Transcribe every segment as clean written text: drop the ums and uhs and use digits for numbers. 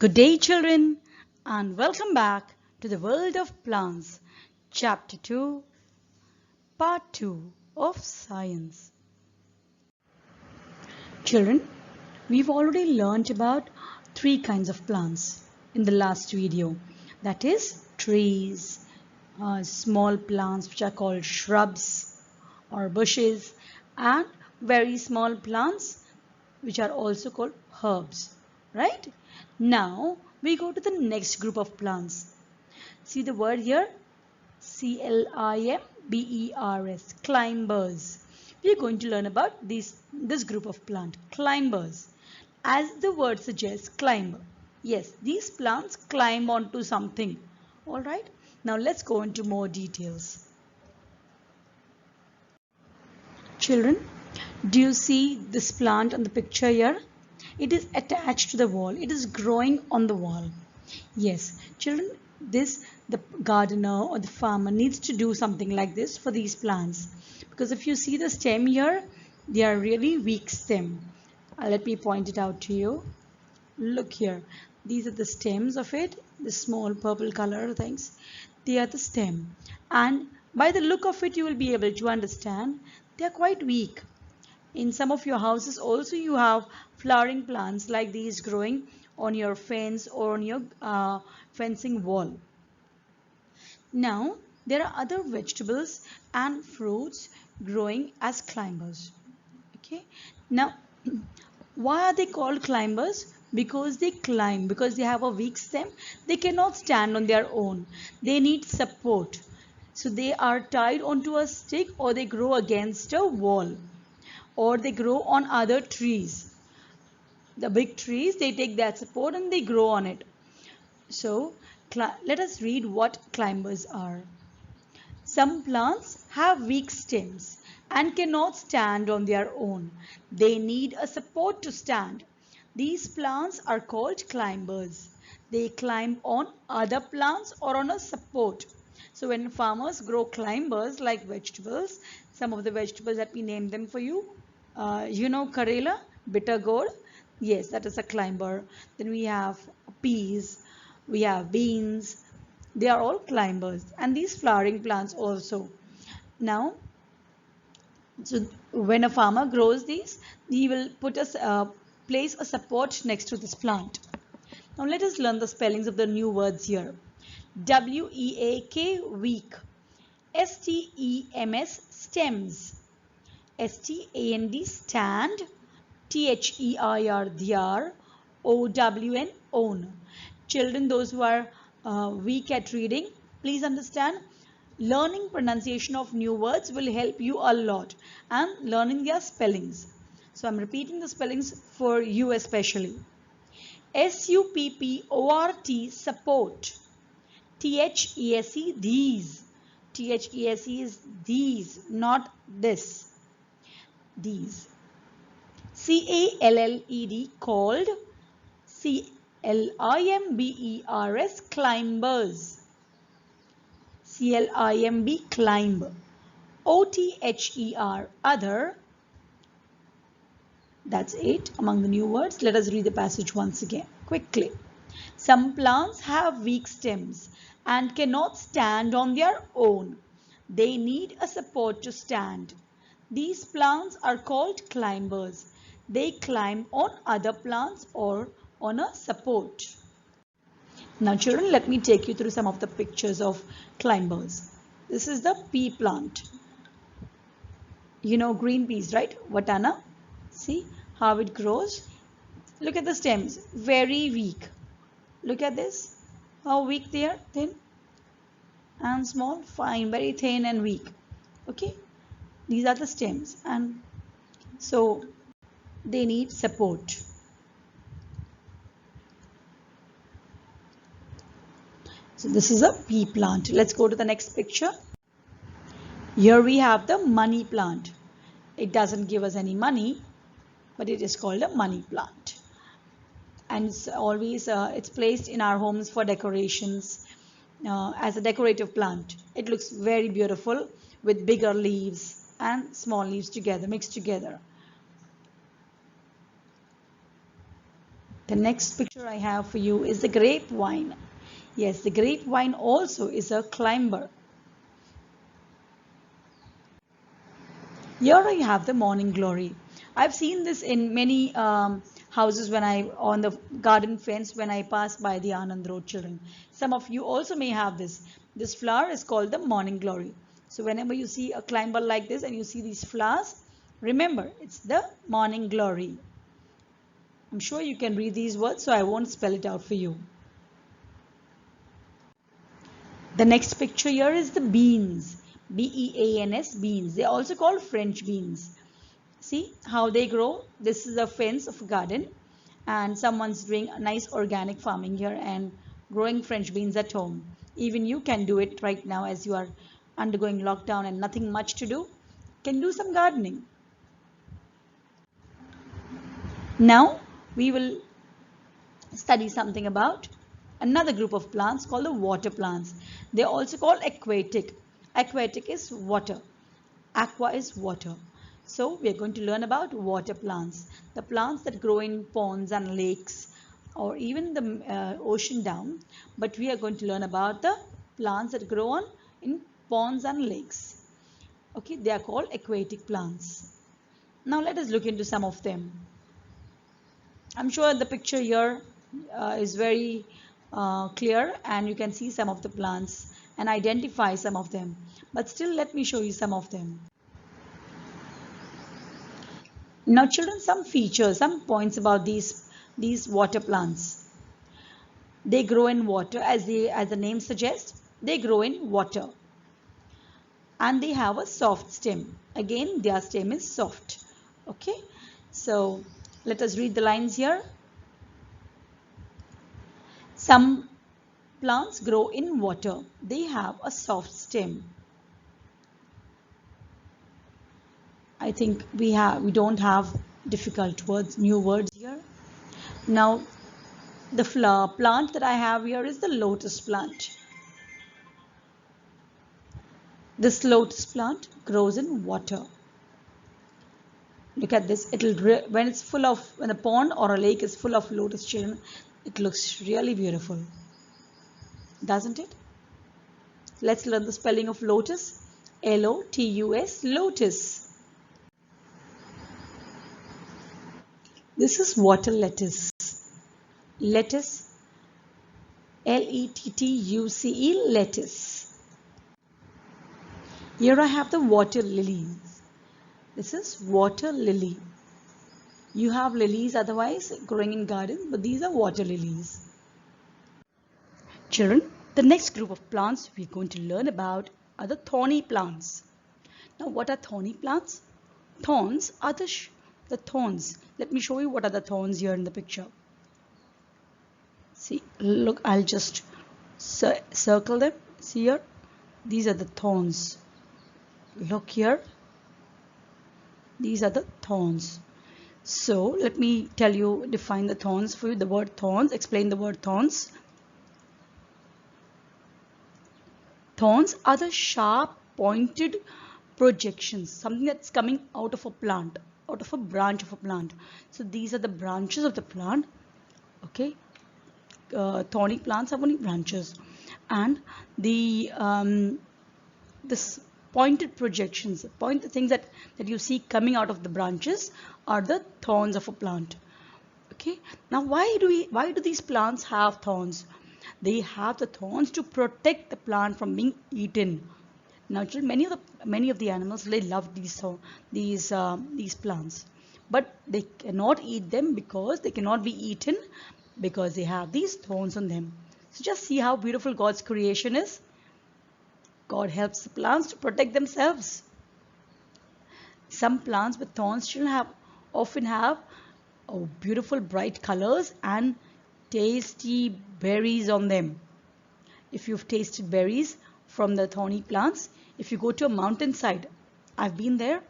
Good day, children, and welcome back to the world of plants, Chapter 2, Part 2 of Science. Children, we've already learned about three kinds of plants in the last video. That is, trees, small plants which are called shrubs or bushes, and very small plants which are also called herbs, right? Now we go to the next group of plants. See the word here, climbers, climbers. We are going to learn about this group of plant, climbers. As the word suggests, climber. Yes, these plants climb onto something. All right. Now let's go into more details. Children, do you see this plant on the picture here? It is attached to the wall. It is growing on the wall. Yes, children, the gardener or the farmer needs to do something like this for these plants. Because if you see the stem here, they are really weak stem. Let me point it out to you. Look here. These are the stems of it, the small purple color things. They are the stem. And by the look of it, you will be able to understand they are quite weak. In some of your houses also you have flowering plants like these growing on your fence or on your fencing wall. Now there are other vegetables and fruits growing as climbers. Okay. Now why are they called climbers? Because they climb, because they have a weak stem. They cannot stand on their own. They need support. So they are tied onto a stick or they grow against a wall, or they grow on other trees. The big trees, they take that support and they grow on it. So let us read what climbers are. Some plants have weak stems and cannot stand on their own. They need a support to stand. These plants are called climbers. They climb on other plants or on a support. So when farmers grow climbers like vegetables, some of the vegetables that we name them for you, Karela, bitter gourd. Yes, that is a climber. Then we have peas, we have beans. They are all climbers, and these flowering plants also. Now, so when a farmer grows these, he will place a support next to this plant. Now let us learn the spellings of the new words here. W-E-A-K, weak. S-T-E-M-S, stems. S-T-A-N-D, stand. T-H-E-I-R, dhyar. O-W-N, own. Children, those who are weak at reading, please understand, learning pronunciation of new words will help you a lot, and learning their spellings. So I'm repeating the spellings for you especially. S-U-P-P-O-R-T, support. T-H-E-S-E, these. T-H-E-S-E is these, not this. These. C-A-L-L-E-D, called. C-L-I-M-B-E-R-S, climbers. C-L-I-M-B, climb. O-T-H-E-R, other. That's it among the new words. Let us read the passage once again quickly. Some plants have weak stems and cannot stand on their own. They need a support to stand. These plants are called climbers. They climb on other plants or on a support. Now children, let me take you through some of the pictures of climbers. This is the pea plant. You know green peas, right? Watana. See how it grows. Look at the stems, very weak. Look at this, how weak they are, thin and small, fine, very thin and weak. Okay, these are the stems, and so they need support. So this is a pea plant. Let's go to the next picture. Here we have the money plant. It doesn't give us any money, but it is called a money plant. And it's always it's placed in our homes for decorations as a decorative plant. It looks very beautiful with bigger leaves and small leaves together, mixed together. The next picture I have for you is the grapevine. Yes, the grapevine also is a climber. Here I have the morning glory. I've seen this in many houses when on the garden fence when I pass by the Anand Road, children. Some of you also may have this. This flower is called the morning glory. So whenever you see a climber like this and you see these flowers, remember it's the morning glory. I'm sure you can read these words, so I won't spell it out for you. The next picture here is the beans. B-E-A-N-S, beans. They are also called French beans. See how they grow? This is a fence of a garden and someone's doing a nice organic farming here and growing French beans at home. Even you can do it right now as you are undergoing lockdown and nothing much to do. Can do some gardening. Now we will study something about another group of plants called the water plants. They are also called aquatic. Aquatic is water. Aqua is water. So we are going to learn about water plants. The plants that grow in ponds and lakes or even the ocean down. But we are going to learn about the plants that grow in ponds and lakes. Okay, they are called aquatic plants. Now let us look into some of them. I'm sure the picture here is very clear and you can see some of the plants and identify some of them. But still let me show you some of them. Now children, some features, some points about these water plants. They grow in water as the name suggests. They grow in water. And they have a soft stem. Again, their stem is soft. Okay. So let us read the lines here. Some plants grow in water. They have a soft stem. I think we don't have difficult words, new words here. Now, the flower plant that I have here is the lotus plant. This lotus plant grows in water. Look at this. When a pond or a lake is full of lotus, children, it looks really beautiful, doesn't it? Let's learn the spelling of lotus. L-O-T-U-S, lotus. This is water lettuce. Lettuce, L-E-T-T-U-C-E, lettuce. Here I have the water lilies. This is water lily. You have lilies otherwise growing in gardens, but these are water lilies. Children, the next group of plants we're going to learn about are the thorny plants. Now, what are thorny plants? Thorns are the thorns. Let me show you what are the thorns here in the picture. See, look, I'll just circle them. See here? These are the thorns. Look here. These are the thorns. So, let me define the thorns for you. The word thorns, explain the word thorns. Thorns are the sharp pointed projections, something that's coming out of a plant, out of a branch of a plant. So these are the branches of the plant. Okay, thorny plants have only branches, and the this pointed projections, the things that you see coming out of the branches are the thorns of a plant. Okay, now why do these plants have thorns? They have the thorns to protect the plant from being eaten. Now, children, many of the animals, they love these plants, but they cannot eat them because they cannot be eaten because they have these thorns on them. So just see how beautiful God's creation is. God helps the plants to protect themselves. Some plants with thorns often have beautiful bright colors and tasty berries on them. If you've tasted berries from the thorny plants, if you go to a mountainside, I've been there,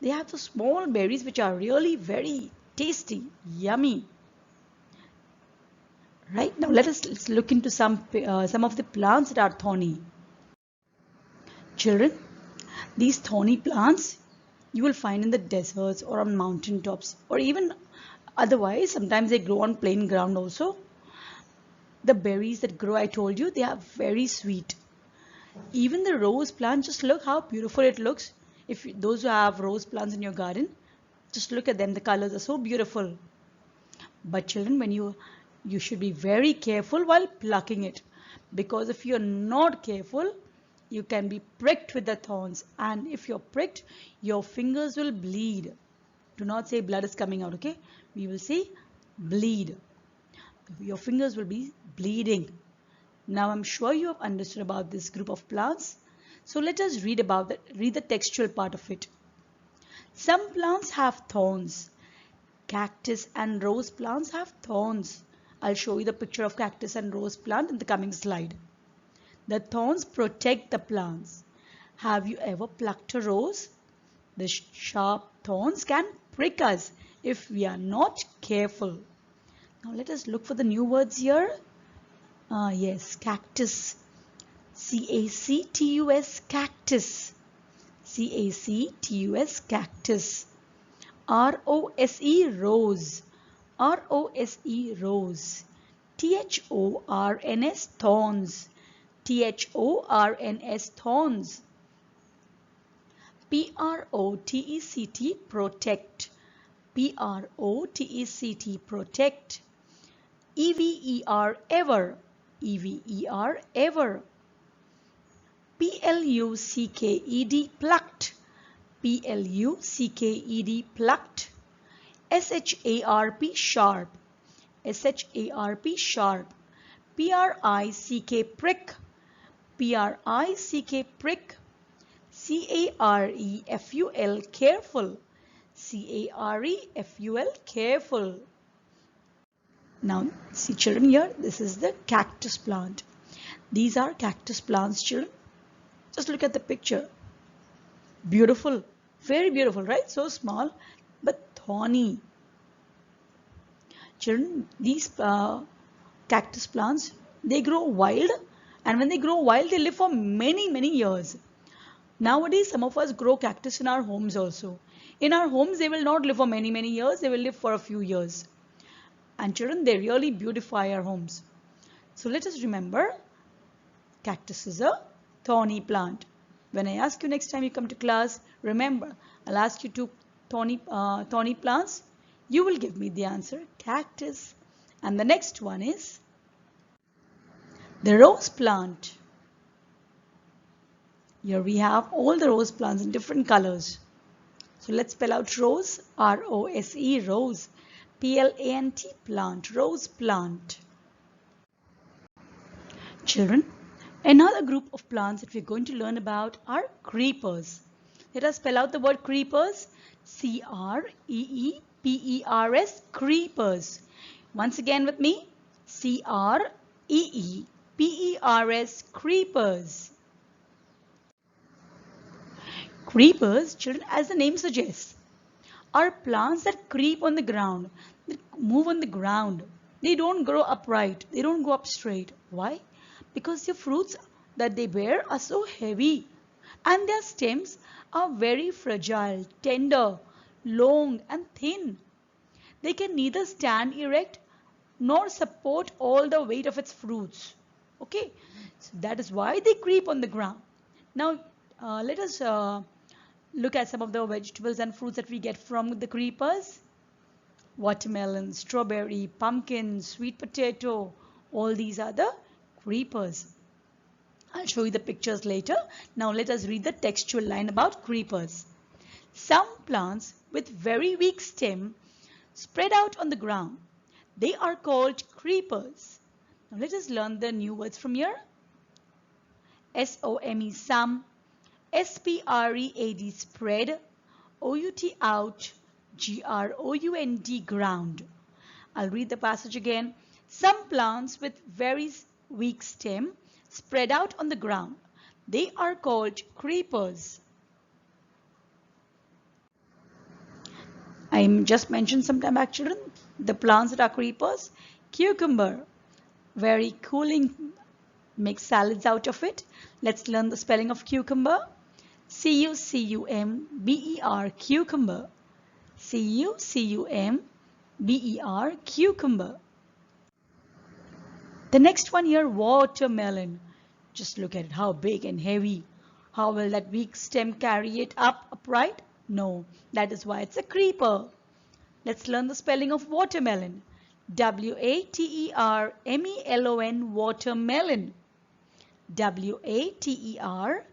they have the small berries which are really very tasty, yummy. Right, now let's look into some of the plants that are thorny. Children, these thorny plants you will find in the deserts or on mountain tops or even Otherwise, sometimes they grow on plain ground also. The berries that grow, I told you, they are very sweet. Even the rose plant, just look how beautiful it looks. If those who have rose plants in your garden, just look at them. The colors are so beautiful. But children, when you should be very careful while plucking it, because if you're not careful, you can be pricked with the thorns, and if you're pricked, your fingers will bleed. Do not say blood is coming out, okay? We will say bleed. Your fingers will be bleeding. Now I'm sure you have understood about this group of plants. So let us read the textual part of it. Some plants have thorns. Cactus and rose plants have thorns. I'll show you the picture of cactus and rose plant in the coming slide. The thorns protect the plants. Have you ever plucked a rose? The sharp thorns can prick us if we are not careful. Now let us look for the new words here. Yes, cactus. C-A-C-T-U-S, cactus. C-A-C-T-U-S, cactus. R-O-S-E, rose. R-O-S-E, rose. T-H-O-R-N-S, thorns. T-H-O-R-N-S, thorns. P-R-O-T-E-C-T, protect. P-R-O-T-E-C-T, protect. E-V-E-R, ever. E-V-E-R, ever. P-L-U-C-K-E-D, plucked. P-L-U-C-K-E-D, plucked. S-H-A-R-P, sharp. S-H-A-R-P, sharp. P-R-I-C-K, prick. P-R-I-C-K, prick. C-A-R-E-F-U-L, careful. C-A-R-E-F-U-L, careful. Now, see children here, this is the cactus plant. These are cactus plants, children. Just look at the picture. Beautiful, very beautiful, right? So small, but thorny. Children, these cactus plants, they grow wild, and when they grow wild, they live for many, many years. Nowadays, some of us grow cactus in our homes also. In our homes, they will not live for many, many years. They will live for a few years. And children, they really beautify our homes. So let us remember, cactus is a thorny plant. When I ask you next time you come to class, remember, I'll ask you two thorny plants. You will give me the answer, cactus. And the next one is the rose plant. Here we have all the rose plants in different colors. So let's spell out rose, R-O-S-E, rose. P-L-A-N-T, plant, rose plant. Children, another group of plants that we're going to learn about are creepers. Let us spell out the word creepers. C-R-E-E-P-E-R-S, creepers. Once again with me. C-R-E-E-P-E-R-S, creepers. Creepers, children, as the name suggests, are plants that creep on the ground, that move on the ground. They don't grow upright. They don't go up straight. Why? Because the fruits that they bear are so heavy, and their stems are very fragile, tender, long and thin. They can neither stand erect nor support all the weight of its fruits. Okay, so that is why they creep on the ground. Now let us look at some of the vegetables and fruits that we get from the creepers. Watermelon, strawberry, pumpkin, sweet potato, all these are the creepers. I'll show you the pictures later. Now let us read the textual line about creepers. Some plants with very weak stem spread out on the ground. They are called creepers. Now let us learn the new words from here. S-O-M-E, some. S-P-R-E-A-D, spread. O-U-T, out. G-R-O-U-N-D, ground. I'll read the passage again. Some plants with very weak stem spread out on the ground. They are called creepers. I just mentioned some time back, children, the plants that are creepers. Cucumber, very cooling, make salads out of it. Let's learn the spelling of cucumber. C-U-C-U-M-B-E-R, cucumber. C-U-C-U-M-B-E-R, B-E-R, cucumber. The next one here, watermelon. Just look at it, how big and heavy. How will that weak stem carry it up upright? No, that is why it's a creeper. Let's learn the spelling of watermelon. W-A-T-E-R-M-E-L-O-N, watermelon. W-A-T-E-R,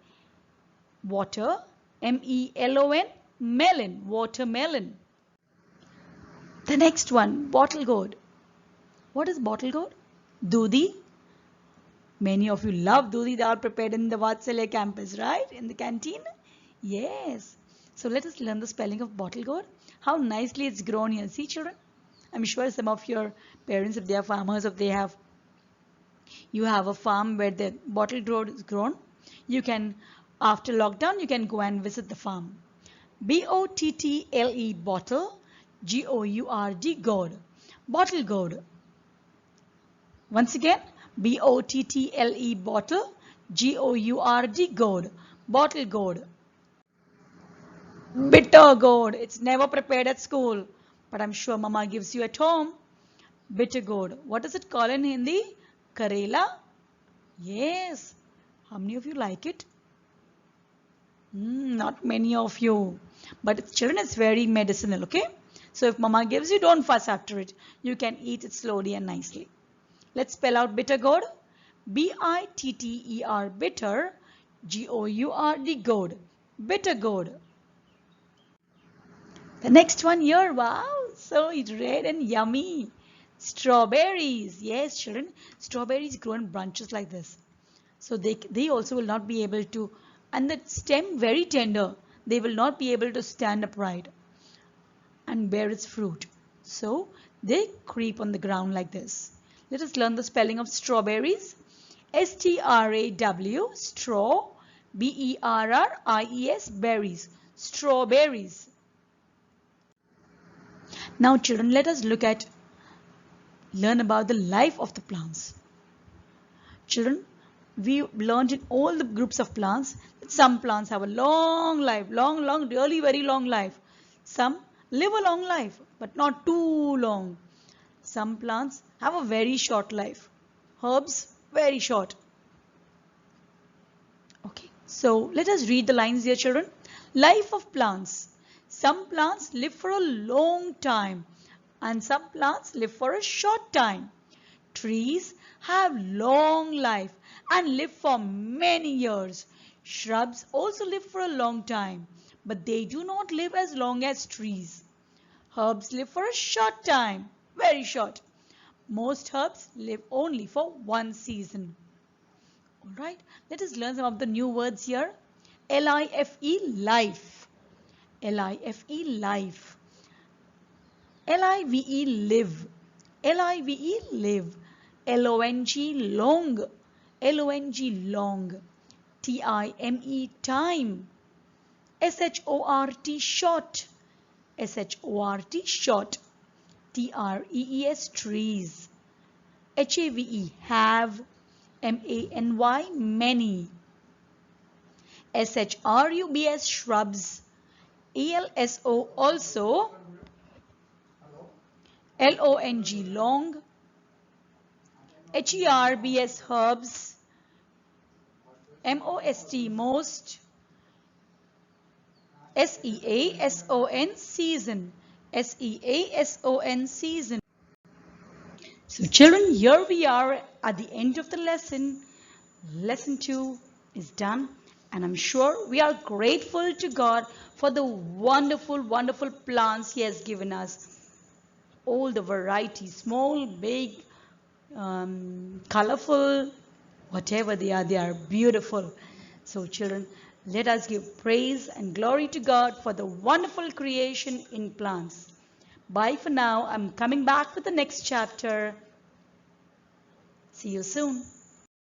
water, M-E-L-O-N, melon, watermelon. The next one, bottle gourd. What is bottle gourd? Dudi. Many of you love dudi. They are prepared in the Vatsalya campus, right? In the canteen? Yes. So let us learn the spelling of bottle gourd. How nicely it's grown here. See, children? I'm sure some of your parents, if they are farmers, if you have a farm where the bottle gourd is grown, you can, after lockdown, you can go and visit the farm. B-O-T-T-L-E, bottle, G-O-U-R-D, gourd. Bottle gourd. Once again, B-O-T-T-L-E, bottle, G-O-U-R-D, gourd. Bottle gourd. Bitter gourd. It's never prepared at school, but I'm sure Mama gives you at home. Bitter gourd. What is it called in Hindi? Karela? Yes. How many of you like it? Not many of you. But children, it's very medicinal, okay? So if Mama gives you, don't fuss after it. You can eat it slowly and nicely. Let's spell out bitter gourd. B-I-T-T-E-R, bitter, G-O-U-R-D, gourd. Bitter gourd. The next one here, wow, so it's red and yummy. Strawberries. Yes, children, strawberries grow in branches like this. So they also will not be able to, and the stem very tender, they will not be able to stand upright and bear its fruit. So they creep on the ground like this. Let us learn the spelling of strawberries. S-T-R-A-W, straw, B-E-R-R-I-E-S, berries. Strawberries. Now children, let us learn about the life of the plants. Children, we learned in all the groups of plants that some plants have a long life, long, really very long life. Some live a long life, but not too long. Some plants have a very short life. Herbs, very short. Okay, so let us read the lines here, children. Life of plants. Some plants live for a long time and some plants live for a short time. Trees have long life and live for many years. Shrubs also live for a long time, but they do not live as long as trees. Herbs live for a short time, very short. Most herbs live only for one season. Alright, let us learn some of the new words here. L-I-F-E, life. L-I-F-E, life. L-I-V-E, live. L-I-V-E, live. L-O-N-G, long. L-O-N-G, long. T-I-M-E, time. S-H-O-R-T, short. S-H-O-R-T, short. T-R-E-E-S, trees. H-A-V-E, have. M-A-N-Y, many. S-H-R-U-B-S, shrubs. E-L-S-O, also. L-O-N-G, long. H-E-R-B-S, herbs. M-O-S-T, most. S-E-A-S-O-N, season. S-E-A-S-O-N, season. So children, here we are at the end of the lesson. Lesson 2 is done, and I'm sure we are grateful to God for the wonderful, wonderful plants He has given us. All the varieties, small, big, colorful, whatever they are beautiful. So children, let us give praise and glory to God for the wonderful creation in plants. Bye for now. I'm coming back with the next chapter. See you soon.